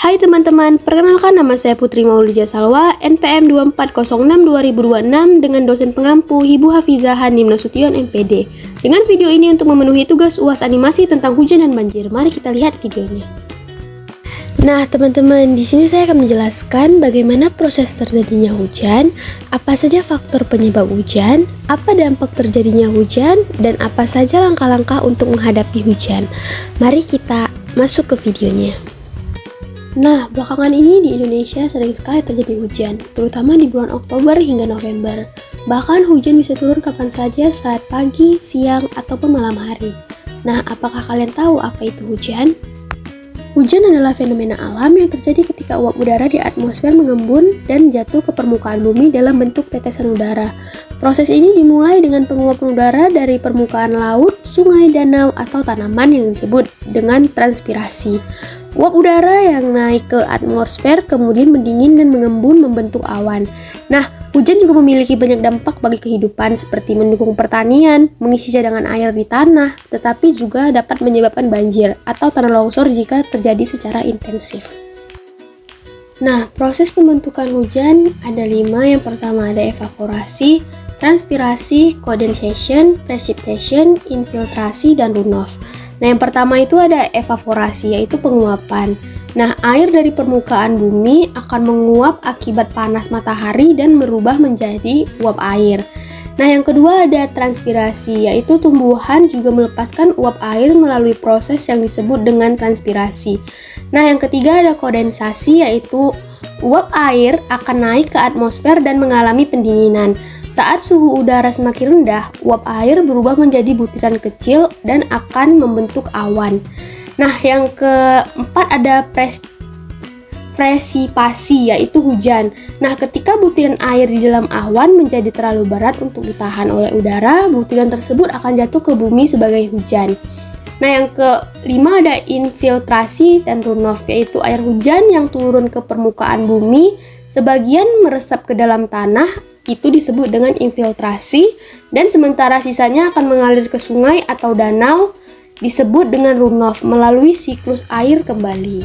Hai teman-teman, perkenalkan nama saya Putri Maulija Salwa, NPM 2406-2026 dengan dosen pengampu Ibu Hafizah Hanim Nasution MPD. Dengan video ini untuk memenuhi tugas UAS animasi tentang hujan dan banjir. Mari kita lihat videonya. Nah teman-teman, di sini saya akan menjelaskan bagaimana proses terjadinya hujan, apa saja faktor penyebab hujan, apa dampak terjadinya hujan, dan apa saja langkah-langkah untuk menghadapi hujan. Mari kita masuk ke videonya. Nah, belakangan ini di Indonesia sering sekali terjadi hujan, terutama di bulan Oktober hingga November. Bahkan hujan bisa turun kapan saja saat pagi, siang, ataupun malam hari. Nah, apakah kalian tahu apa itu hujan? Hujan adalah fenomena alam yang terjadi ketika uap udara di atmosfer mengembun dan jatuh ke permukaan bumi dalam bentuk tetesan udara. Proses ini dimulai dengan penguapan udara dari permukaan laut, sungai, danau, atau tanaman yang disebut dengan transpirasi. Uap udara yang naik ke atmosfer kemudian mendingin dan mengembun membentuk awan. Nah, hujan juga memiliki banyak dampak bagi kehidupan seperti mendukung pertanian, mengisi cadangan air di tanah, tetapi juga dapat menyebabkan banjir atau tanah longsor jika terjadi secara intensif. Nah, proses pembentukan hujan ada 5. Yang pertama ada evaporasi, transpirasi, condensation, precipitation, infiltrasi, dan runoff. Nah, yang pertama itu ada evaporasi, yaitu penguapan. Nah, air dari permukaan bumi akan menguap akibat panas matahari dan berubah menjadi uap air. Nah, yang kedua ada transpirasi, yaitu tumbuhan juga melepaskan uap air melalui proses yang disebut dengan transpirasi. Nah, yang ketiga ada kondensasi, yaitu uap air akan naik ke atmosfer dan mengalami pendinginan. Saat suhu udara semakin rendah, uap air berubah menjadi butiran kecil dan akan membentuk awan. Nah, yang keempat ada presipasi, yaitu hujan. Nah, ketika butiran air di dalam awan menjadi terlalu berat untuk ditahan oleh udara, butiran tersebut akan jatuh ke bumi sebagai hujan. Nah, yang kelima ada infiltrasi dan runoff, yaitu air hujan yang turun ke permukaan bumi, sebagian meresap ke dalam tanah, itu disebut dengan infiltrasi, dan sementara sisanya akan mengalir ke sungai atau danau, disebut dengan runoff melalui siklus air kembali.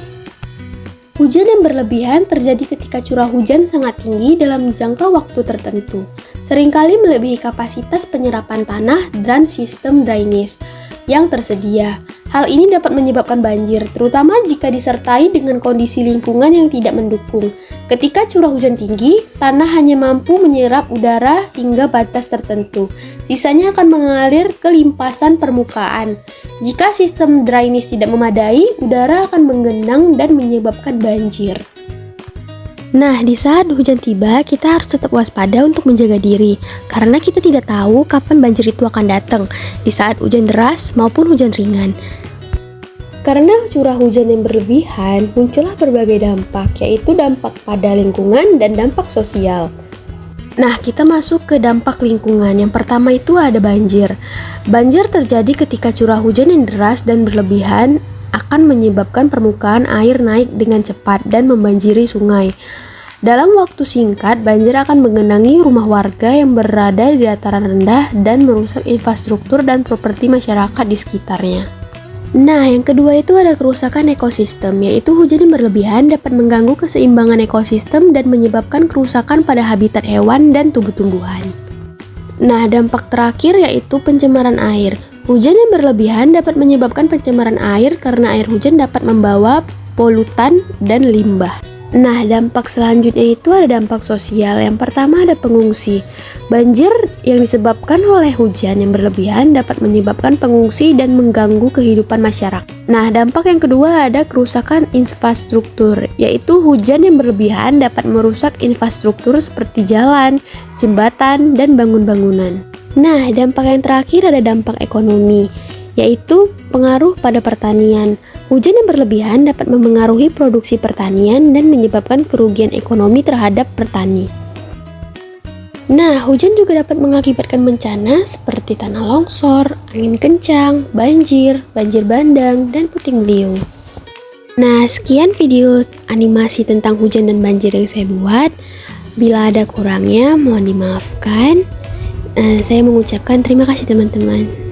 Hujan yang berlebihan terjadi ketika curah hujan sangat tinggi dalam jangka waktu tertentu, seringkali melebihi kapasitas penyerapan tanah dan sistem drainase yang tersedia. Hal ini dapat menyebabkan banjir, terutama jika disertai dengan kondisi lingkungan yang tidak mendukung. Ketika curah hujan tinggi, tanah hanya mampu menyerap udara hingga batas tertentu. Sisanya akan mengalir ke limpasan permukaan. Jika sistem drainase tidak memadai, udara akan menggenang dan menyebabkan banjir. Nah, di saat hujan tiba, kita harus tetap waspada untuk menjaga diri, karena kita tidak tahu kapan banjir itu akan datang, di saat hujan deras maupun hujan ringan. Karena curah hujan yang berlebihan, muncullah berbagai dampak, yaitu dampak pada lingkungan dan dampak sosial. Nah, kita masuk ke dampak lingkungan. Yang pertama itu ada banjir. Banjir terjadi ketika curah hujan yang deras dan berlebihan akan menyebabkan permukaan air naik dengan cepat dan membanjiri sungai. Dalam waktu singkat, banjir akan menggenangi rumah warga yang berada di dataran rendah dan merusak infrastruktur dan properti masyarakat di sekitarnya. Nah, yang kedua itu ada kerusakan ekosistem, yaitu hujan yang berlebihan dapat mengganggu keseimbangan ekosistem dan menyebabkan kerusakan pada habitat hewan dan tumbuh-tumbuhan. Nah, dampak terakhir yaitu pencemaran air. Hujan yang berlebihan dapat menyebabkan pencemaran air karena air hujan dapat membawa polutan dan limbah. Nah, dampak selanjutnya itu ada dampak sosial. Yang pertama ada pengungsi. Banjir yang disebabkan oleh hujan yang berlebihan dapat menyebabkan pengungsi dan mengganggu kehidupan masyarakat. Nah, dampak yang kedua ada kerusakan infrastruktur, yaitu hujan yang berlebihan dapat merusak infrastruktur seperti jalan, jembatan, dan bangunan. Nah, dampak yang terakhir ada dampak ekonomi, yaitu pengaruh pada pertanian. Hujan yang berlebihan dapat memengaruhi produksi pertanian dan menyebabkan kerugian ekonomi terhadap petani. Nah, hujan juga dapat mengakibatkan bencana seperti tanah longsor, angin kencang, banjir, banjir bandang, dan puting beliung. Nah, sekian video animasi tentang hujan dan banjir yang saya buat. Bila ada kurangnya, mohon dimaafkan. Saya mengucapkan terima kasih teman-teman.